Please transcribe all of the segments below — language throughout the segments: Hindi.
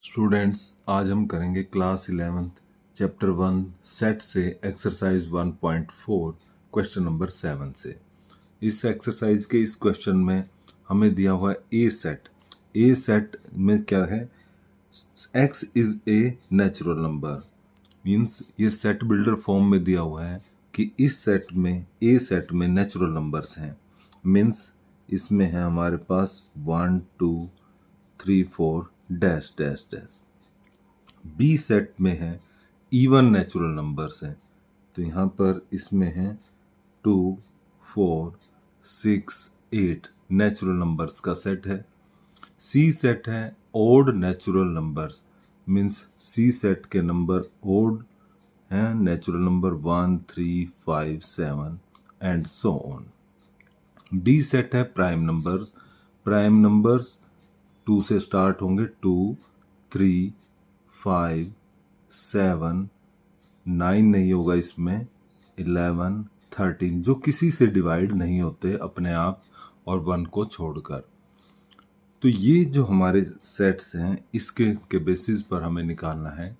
स्टूडेंट्स, आज हम करेंगे क्लास 11th चैप्टर 1 सेट से एक्सरसाइज 1.4 क्वेश्चन नंबर 7 से। इस एक्सरसाइज के इस क्वेश्चन में हमें दिया हुआ है ए सेट। ए सेट में क्या है? x is a natural number, means ये सेट बिल्डर फॉर्म में दिया हुआ है कि इस सेट में ए सेट में नेचुरल नंबर्स हैं। मीन्स इसमें है हमारे पास 1 2 3 4 dash dash dash. B set में है इवन नेचुरल नंबर्स हैं, तो यहाँ पर इसमें है 2 4 6 8 नेचुरल नंबर्स का सेट है। सी सेट है ओड नेचुरल नंबर्स, मीन्स सी सेट के नंबर ओड हैं, natural number 1 3 5 7 and so on. D set है प्राइम नंबर्स। प्राइम नंबर्स 2 से स्टार्ट होंगे, 2 3 5 7 9 नहीं होगा इसमें, 11 13 जो किसी से डिवाइड नहीं होते अपने आप और 1 को छोड़कर। तो ये जो हमारे सेट्स हैं इसके बेसिस पर हमें निकालना है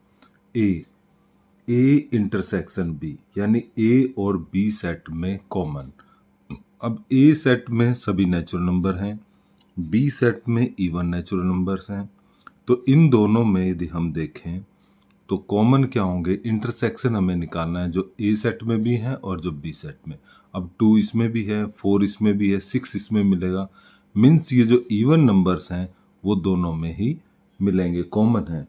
ए इंटरसेक्शन बी, यानी ए और बी सेट में कॉमन। अब ए सेट में सभी नेचुरल नंबर हैं, बी सेट में इवन नेचुरल नंबर्स हैं, तो इन दोनों में यदि हम देखें तो कॉमन क्या होंगे? इंटरसेक्शन हमें निकालना है जो ए सेट में भी है और जो बी सेट में। अब 2 इसमें भी है, 4 इसमें भी है, 6 इसमें मिलेगा। मीन्स ये जो इवन नंबर्स हैं वो दोनों में ही मिलेंगे, कॉमन है।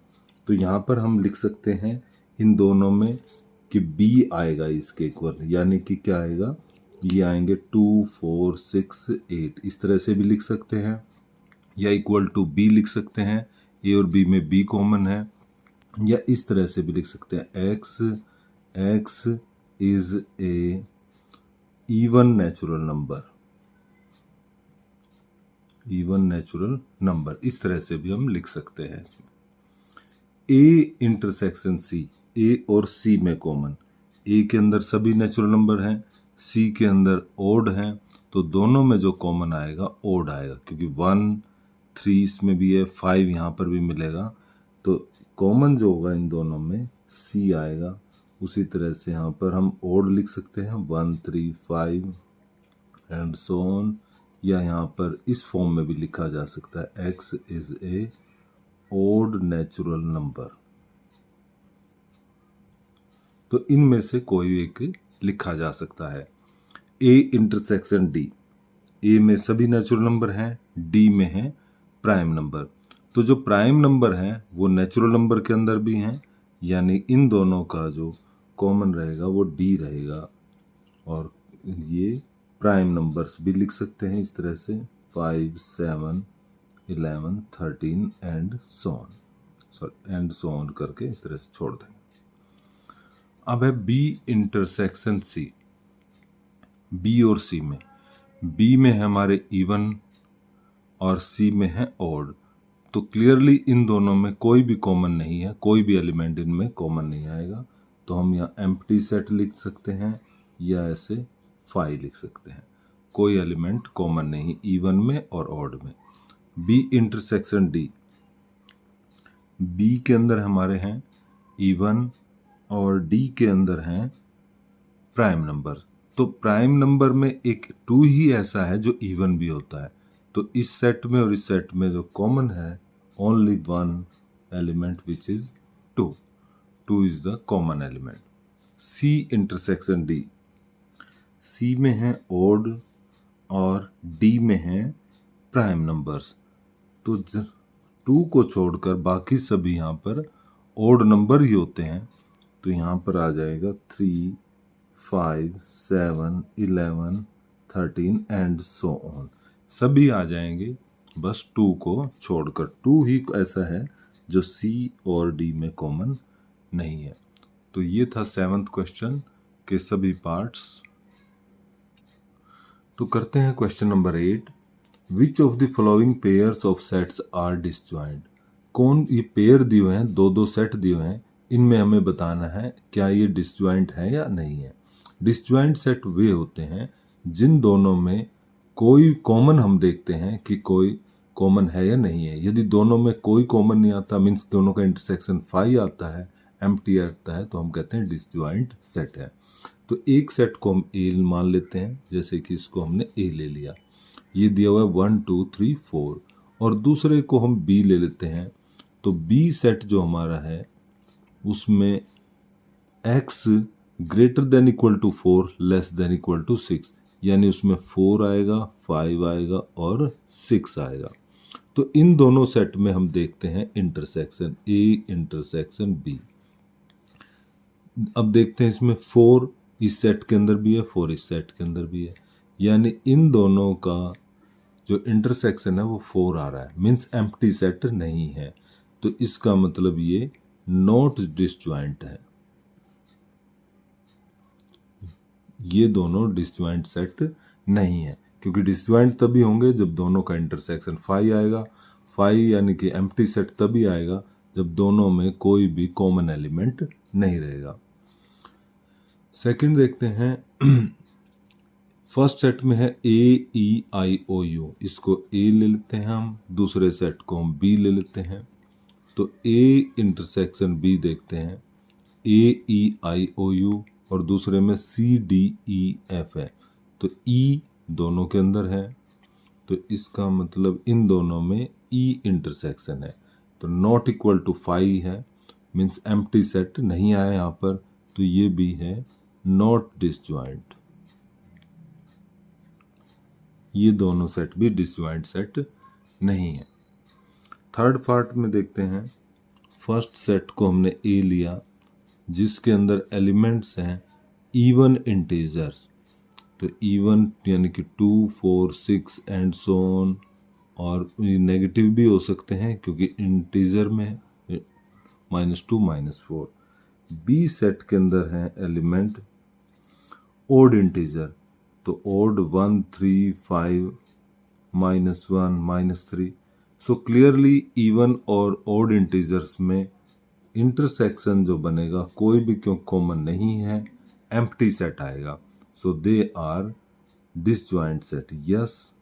तो यहाँ पर हम लिख सकते हैं इन दोनों में कि बी आएगा इसके इक्वल, यानी कि क्या आएगा? ये आएंगे 2 4 6 8, इस तरह से भी लिख सकते हैं, या इक्वल टू बी लिख सकते हैं, ए और बी में बी कॉमन है, या इस तरह से भी लिख सकते हैं x is A even natural number, इस तरह से भी हम लिख सकते हैं। इसमें ए इंटरसेक्शन सी, ए और सी में कॉमन, ए के अंदर सभी नेचुरल नंबर हैं, सी के अंदर ओड हैं, तो दोनों में जो कॉमन आएगा ओड आएगा, क्योंकि 1 3 इसमें भी है, 5 यहाँ पर भी मिलेगा, तो कॉमन जो होगा इन दोनों में सी आएगा। उसी तरह से यहाँ पर हम ओड लिख सकते हैं 1 3 5 एंड सो ऑन, या यहाँ पर इस फॉर्म में भी लिखा जा सकता है x is a odd natural number. तो इनमें से कोई एक लिखा जा सकता है। ए इंटरसेक्शन डी, ए में सभी नेचुरल नंबर हैं, डी में है प्राइम नंबर, तो जो प्राइम नंबर हैं वो नेचुरल नंबर के अंदर भी हैं, यानी इन दोनों का जो कॉमन रहेगा वो डी रहेगा। और ये प्राइम नंबर्स भी लिख सकते हैं इस तरह से 5 7 11 13 एंड सो ऑन करके इस तरह से छोड़ देंगे। अब है बी इंटरसेक्शन सी। बी और सी में, बी में है हमारे इवन और सी में है ऑड, तो क्लियरली इन दोनों में कोई भी कॉमन नहीं है, कोई भी एलिमेंट इनमें कॉमन नहीं आएगा, तो हम यहाँ एम्प्टी सेट लिख सकते हैं या ऐसे 5 लिख सकते हैं। कोई एलिमेंट कॉमन नहीं इवन में और ऑड में। बी इंटरसेक्शन डी, बी के अंदर हमारे हैं इवन और डी के अंदर हैं प्राइम नंबर, तो प्राइम नंबर में एक 2 ही ऐसा है जो इवन भी होता है, तो इस सेट में और इस सेट में जो कॉमन है only 1 element which is 2 is the common element. C intersection D, C में है ओड और डी में है प्राइम नंबर्स, तो 2 को छोड़कर बाकी सभी यहाँ पर ओड नंबर ही होते हैं, तो यहाँ पर आ जाएगा 3 5 7 11 13 एंड सो ऑन, सभी आ जाएंगे, बस 2 को छोड़कर। 2 ही ऐसा है जो सी और डी में कॉमन नहीं है। तो ये था 7th क्वेश्चन के सभी पार्ट्स। तो करते हैं question number 8। Which of the following pairs of sets are disjoint? कौन ये पेयर दिए हुए हैं, 2 सेट दिए हुए हैं, इनमें हमें बताना है क्या ये डिसजॉइंट है या नहीं है। डिसजॉइंट सेट वे होते हैं जिन दोनों में कोई कॉमन हम देखते हैं कि कोई कॉमन है या नहीं है। यदि दोनों में कोई कॉमन नहीं आता, मीन्स दोनों का इंटरसेक्शन फाई आता है, एम्प्टी आता है, तो हम कहते हैं डिसजॉइंट सेट है। तो एक सेट को हम ए मान लेते हैं, जैसे कि इसको हमने ए ले लिया, ये दिया हुआ है 1 2 3 4, और दूसरे को हम बी ले लेते हैं। तो बी सेट जो हमारा है उसमें x greater than equal to 4 less than equal to 6, यानी उसमें 4 आएगा, 5 आएगा और 6 आएगा। तो इन दोनों सेट में हम देखते हैं इंटरसेक्शन ए इंटरसेक्शन बी। अब देखते हैं इसमें 4 इस सेट के अंदर भी है, 4 इस सेट के अंदर भी है, यानी इन दोनों का जो इंटरसेक्शन है वो 4 आ रहा है, मीन्स एम्प्टी सेट नहीं है। तो इसका मतलब ये नॉट डिसजॉइंट है, ये दोनों डिसजॉइंट सेट नहीं है, क्योंकि डिसजॉइंट तभी होंगे जब दोनों का इंटरसेक्शन फाई आएगा। फाई यानी कि एम्प्टी सेट तभी आएगा जब दोनों में कोई भी कॉमन एलिमेंट नहीं रहेगा। सेकंड देखते हैं, फर्स्ट सेट में है ए ई आई ओ यू, इसको ए ले लेते हैं हम, दूसरे सेट को हम बी ले लेते हैं। तो ए इंटरसेक्शन बी देखते हैं, ए ई आई ओ यू, और दूसरे में सी डी ई एफ है, तो ई दोनों के अंदर है, तो इसका मतलब इन दोनों में ई इंटरसेक्शन है। तो नॉट इक्वल टू 5 है, मीन्स एम्प्टी सेट नहीं आया यहाँ पर, तो ये भी है नॉट डिसजॉइंट, ये दोनों सेट भी डिसजॉइंट सेट नहीं है। थर्ड पार्ट में देखते हैं, फर्स्ट सेट को हमने ए लिया जिसके अंदर एलिमेंट्स हैं इवन इंटीजर्स, तो इवन यानी कि 2 4 6 एंड सो ऑन, और नेगेटिव भी हो सकते हैं क्योंकि इंटीजर में -2 -4। बी सेट के अंदर है एलिमेंट ओड इंटीजर, तो ओड 1 3 5 -1 -3। सो क्लियरली इवन और ओड इंटीजर्स में इंटरसेक्शन जो बनेगा कोई भी क्यों कॉमन नहीं है, एम्प्टी सेट आएगा। So they are disjoint set, yes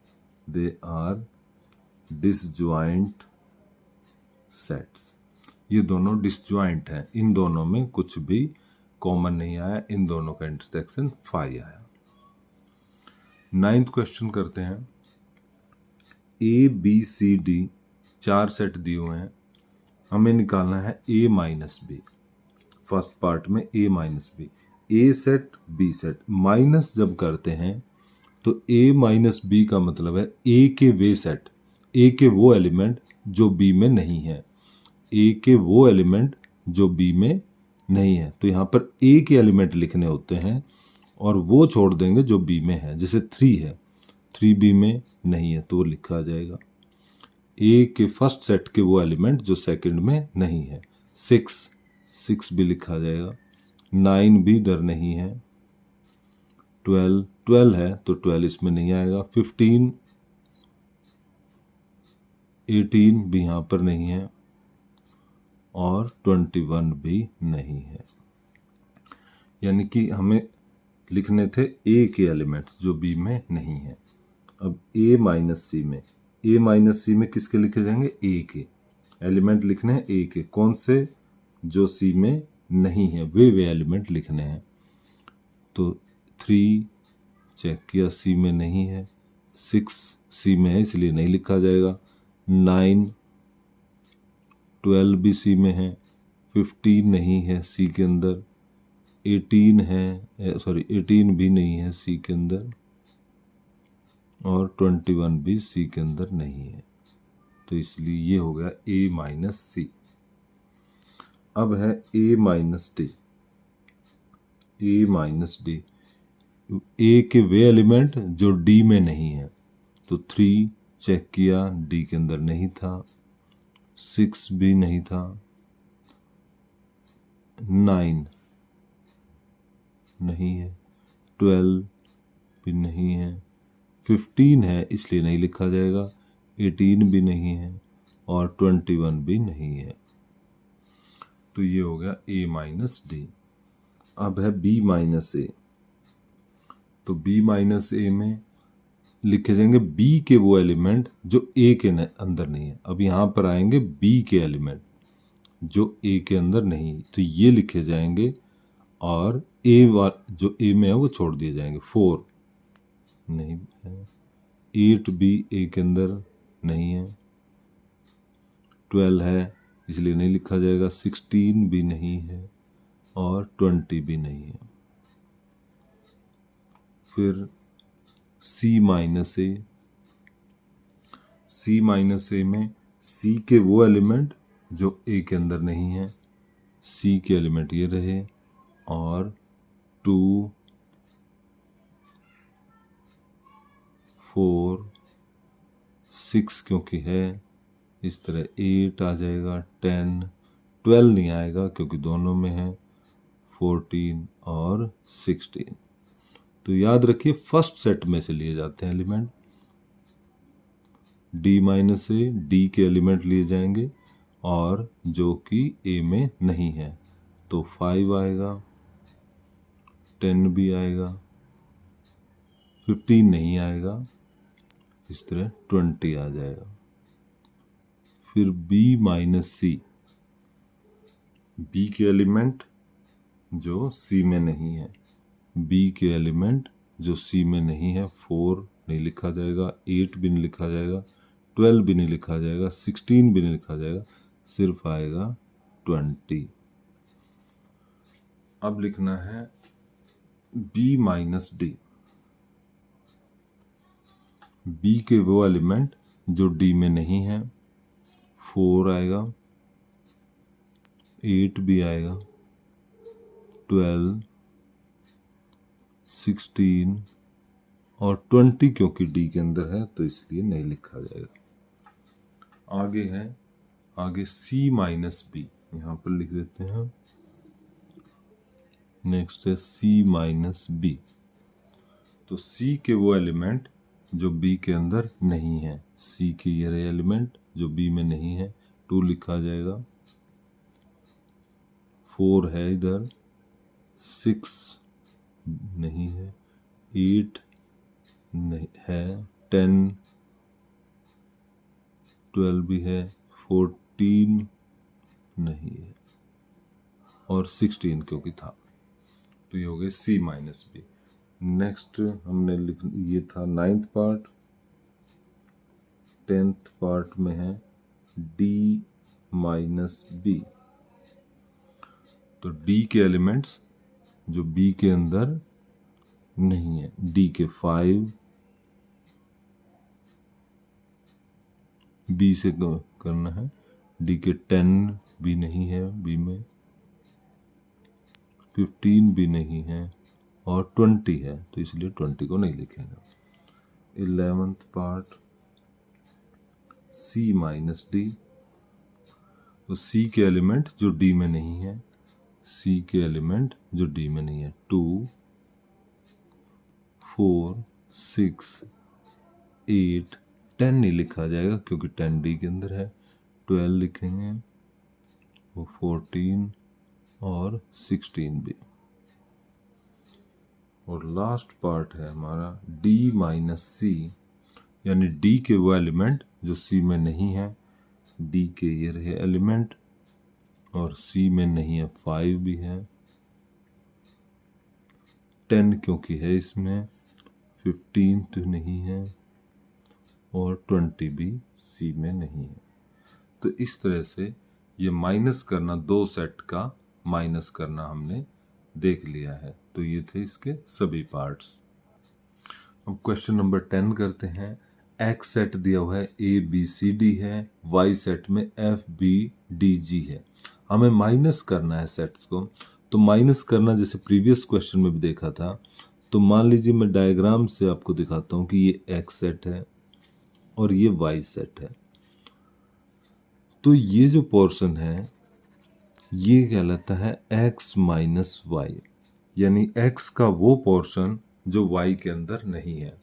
they are disjoint sets, ये दोनों डिसजॉइंट हैं, इन दोनों में कुछ भी कॉमन नहीं आया, इन दोनों का इंटरसेक्शन 5 आया। 9th क्वेश्चन करते हैं, A B C D 4 set दिए हुए हैं, हमें निकालना है A minus B. First part में A minus B, A set B set, minus जब करते हैं तो ए माइनस बी का मतलब है ए के वे सेट, ए के वो एलिमेंट जो बी में नहीं है, ए के वो एलिमेंट जो बी में नहीं है। तो यहाँ पर ए के एलिमेंट लिखने होते हैं और वो छोड़ देंगे जो बी में है, जैसे 3 है, 3 बी में नहीं है तो वो लिखा जाएगा। ए के फर्स्ट सेट के वो एलिमेंट जो सेकंड में नहीं है, 6 भी लिखा जाएगा, 9 भी इधर नहीं है, 12 है तो 12 इसमें नहीं आएगा, 15 18 भी यहाँ पर नहीं है, और 21 भी नहीं है। यानी कि हमें लिखने थे ए के एलिमेंट्स जो बी में नहीं है। अब ए माइनस सी में, ए माइनस सी में किसके लिखे जाएंगे, ए के एलिमेंट लिखने हैं, ए के कौन से, जो सी में नहीं है वे एलिमेंट लिखने हैं। तो 3 चेक किया, सी में नहीं है, 6 सी में है इसलिए नहीं लिखा जाएगा, 9 12 भी सी में है, 15 नहीं है सी के अंदर, 18 है, सॉरी 18 भी नहीं है सी के अंदर, और 21 भी सी के अंदर नहीं है। तो इसलिए ये हो गया ए माइनस सी। अब है A minus D, A minus D, ए के वे एलिमेंट जो डी में नहीं है, तो 3 चेक किया, डी के अंदर नहीं था, 6 भी नहीं था, 9 नहीं है, 12 भी नहीं है, 15 है इसलिए नहीं लिखा जाएगा, 18 भी नहीं है, और 21 भी नहीं है। तो ये हो गया ए माइनस डी। अब है बी माइनस ए, तो बी माइनस ए में लिखे जाएंगे बी के वो एलिमेंट जो ए के अंदर नहीं है। अब यहाँ पर आएंगे बी के एलिमेंट जो ए के अंदर नहीं, तो ये लिखे जाएंगे और जो ए में है वो छोड़ दिए जाएंगे। 4 नहीं है, 8 भी ए के अंदर नहीं है, 12 है इसलिए नहीं लिखा जाएगा, 16 भी नहीं है और 20 भी नहीं है। फिर C माइनस ए में C के वो एलिमेंट जो ए के अंदर नहीं है, C के एलिमेंट ये रहे और 2, 4, 6 क्योंकि है, इस तरह 8 आ जाएगा, 10, 12 नहीं आएगा क्योंकि दोनों में है, 14 और 16। तो याद रखिए फर्स्ट सेट में से लिए जाते हैं एलिमेंट। D माइनस ए, D के एलिमेंट लिए जाएंगे और जो कि ए में नहीं है, तो 5 आएगा, 10 भी आएगा, 15 नहीं आएगा, इस तरह 20 आ जाएगा। फिर B माइनस सी, B के एलिमेंट जो C में नहीं है, B के एलिमेंट जो C में नहीं है, 4 नहीं लिखा जाएगा, 8 भी नहीं लिखा जाएगा, 12 भी नहीं लिखा जाएगा, 16 भी नहीं लिखा जाएगा, सिर्फ आएगा 20। अब लिखना है B माइनस डी, B के वो एलिमेंट जो D में नहीं है, 4 आएगा, 8 भी आएगा, 12, 16 और 20 क्योंकि D के अंदर है तो इसलिए नहीं लिखा जाएगा। आगे C माइनस बी, यहाँ पर लिख देते हैं। नेक्स्ट है C माइनस बी, तो C के वो एलिमेंट जो B के अंदर नहीं है, C के ये रहे एलिमेंट जो B में नहीं है, 2 लिखा जाएगा, 4 है इधर, 6 नहीं है, 8 नहीं है, 10, 12 भी है, 14 नहीं है और 16 क्योंकि था। तो ये हो गए C माइनस बी। नेक्स्ट हमने ये था 9th पार्ट। 10th पार्ट में है D माइनस बी, तो D के एलिमेंट्स जो B के अंदर नहीं है, D के 5, B से करना है, D के 10 भी नहीं है B में, 15 भी नहीं है और 20 है तो इसलिए 20 को नहीं लिखेगा। 11th part C minus D, तो C के एलिमेंट जो D में नहीं है, C के एलिमेंट जो D में नहीं है, 2, 4, 6, 8, 10 नहीं लिखा जाएगा क्योंकि 10 D के अंदर है, 12 लिखेंगे, वो 14 और 16 भी। और लास्ट पार्ट है हमारा D माइनस सी, यानी D के वो एलिमेंट जो C में नहीं है, D के ये रहे एलिमेंट और C में नहीं है, 5 भी है, 10 क्योंकि है इसमें, 15 तो नहीं है और 20 भी C में नहीं है। तो इस तरह से ये माइनस करना, 2 सेट का माइनस करना हमने देख लिया है। तो ये थे इसके सभी पार्ट्स। अब क्वेश्चन नंबर 10 करते हैं। एक्स सेट दिया हुआ है, ए बी सी डी है, वाई सेट में एफ बी डी जी है। हमें माइनस करना है सेट्स को। तो माइनस करना जैसे प्रीवियस क्वेश्चन में भी देखा था, तो मान लीजिए मैं डायग्राम से आपको दिखाता हूँ कि ये एक्स सेट है और ये वाई सेट है। तो ये जो पोर्शन है ये कहलाता है एक्स माइनस वाई, यानी एक्स का वो पोर्शन जो वाई के अंदर नहीं है,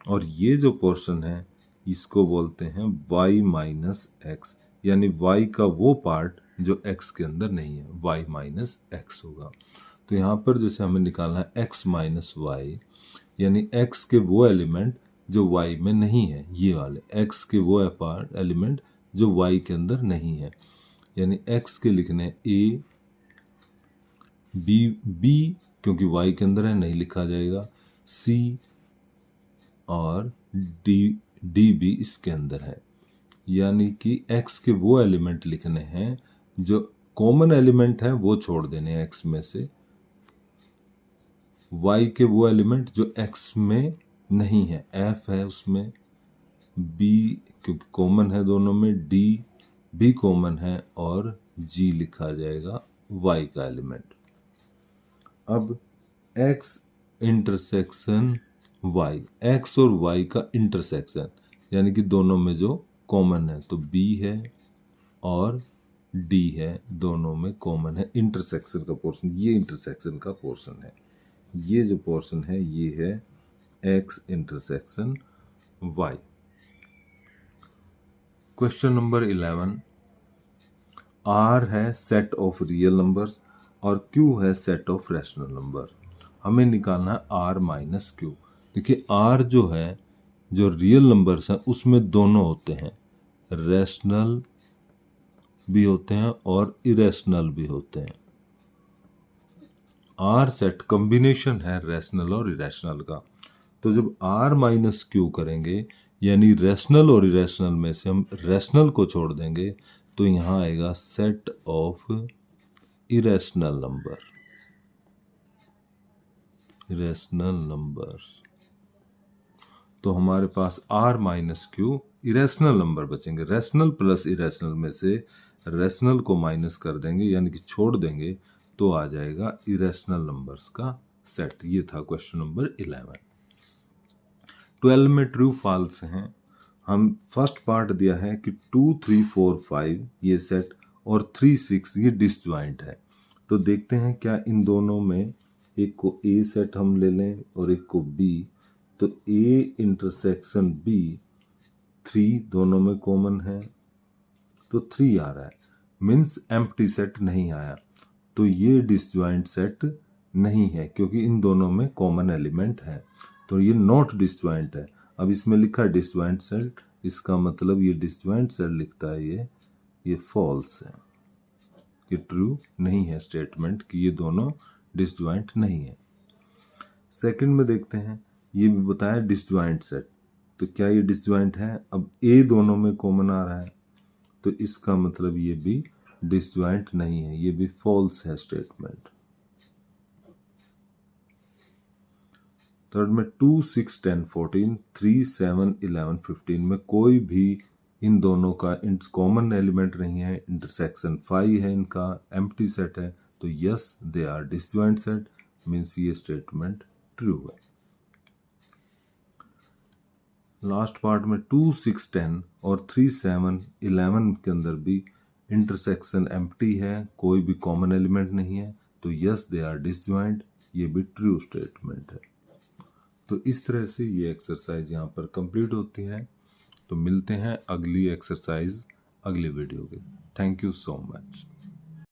और ये जो पोर्शन है इसको बोलते हैं वाई माइनस एक्स, यानी वाई का वो पार्ट जो एक्स के अंदर नहीं है, वाई माइनस एक्स होगा। तो यहाँ पर जैसे हमें निकालना है एक्स माइनस वाई, यानी एक्स के वो एलिमेंट जो y में नहीं है, ये वाले x के वो पार्ट एलिमेंट जो y के अंदर नहीं है, यानी x के लिखने a b क्योंकि y के अंदर है नहीं लिखा जाएगा, c और d भी इसके अंदर है, यानी कि x के वो एलिमेंट लिखने हैं जो कॉमन एलिमेंट है वो छोड़ देने हैं x में से, y के वो एलिमेंट जो x में नहीं है, f है उसमें, b क्योंकि कॉमन है दोनों में, d भी कॉमन है और g लिखा जाएगा y का एलिमेंट। अब x इंटरसेक्शन y, x और y का इंटरसेक्शन यानी कि दोनों में जो कॉमन है, तो b है और d है, दोनों में कॉमन है इंटरसेक्शन का पोर्शन, ये इंटरसेक्शन का पोर्शन है, ये जो पोर्शन है ये है x intersection y। Question number 11, R है सेट ऑफ रियल नंबर्स और Q है सेट ऑफ रैशनल नंबर। हमें निकालना है R माइनस Q। देखिए R जो है, जो रियल नंबर्स हैं उसमें दोनों होते हैं, रैशनल भी होते हैं और इरेशनल भी होते हैं। R सेट कॉम्बिनेशन है रैशनल और इरेशनल का, तो जब R माइनस Q करेंगे यानी रैशनल और इरेशनल में से हम रैशनल को छोड़ देंगे, तो यहाँ आएगा set of irrational number, irrational numbers. तो हमारे पास R minus Q irrational number बचेंगे, रैशनल प्लस इरेशनल में से रैशनल को माइनस कर देंगे यानी कि छोड़ देंगे, तो आ जाएगा इरेशनल नंबर्स का सेट। ये था क्वेश्चन नंबर 11। 12 में ट्रू फॉल्स हैं। हम फर्स्ट पार्ट दिया है कि 2 3 4 5 ये सेट और 3 6 ये डिसजॉइंट है, तो देखते हैं क्या इन दोनों में एक को A सेट हम ले लें और एक को B, तो A इंटरसेक्शन B 3 दोनों में कॉमन है, तो 3 आ रहा है, मीन्स एम्प्टी सेट नहीं आया, तो ये डिसजॉइंट सेट नहीं है क्योंकि इन दोनों में कॉमन एलिमेंट है, तो ये नॉट डिसजॉइंट है। अब इसमें लिखा है डिसजॉइंट सेट, इसका मतलब ये डिसजॉइंट सेट लिखता है, ये फॉल्स है, ये ट्रू नहीं है स्टेटमेंट कि ये दोनों डिसजॉइंट नहीं है। सेकंड में देखते हैं, ये भी बताया डिसजॉइंट सेट, तो क्या ये डिसजॉइंट है? अब A दोनों में कॉमन आ रहा है, तो इसका मतलब ये भी डिसजॉइंट नहीं है, ये भी फॉल्स है स्टेटमेंट। थर्ड में 2 6 10 14 3 7 11 15 में कोई भी इन दोनों का कॉमन एलिमेंट नहीं है, इंटरसेक्शन 5 है इनका, एम्प्टी सेट है, तो yes they are disjoint set, means ये स्टेटमेंट ट्रू है। लास्ट पार्ट में 2 6 10 और 3 7 11 के अंदर भी इंटरसेक्शन एम्प्टी है, कोई भी कॉमन एलिमेंट नहीं है, तो यस दे आर डिसजॉइंट, ये भी ट्रू स्टेटमेंट है। तो इस तरह से ये एक्सरसाइज यहाँ पर कंप्लीट होती है। तो मिलते हैं अगली एक्सरसाइज अगली वीडियो के। Thank you so much.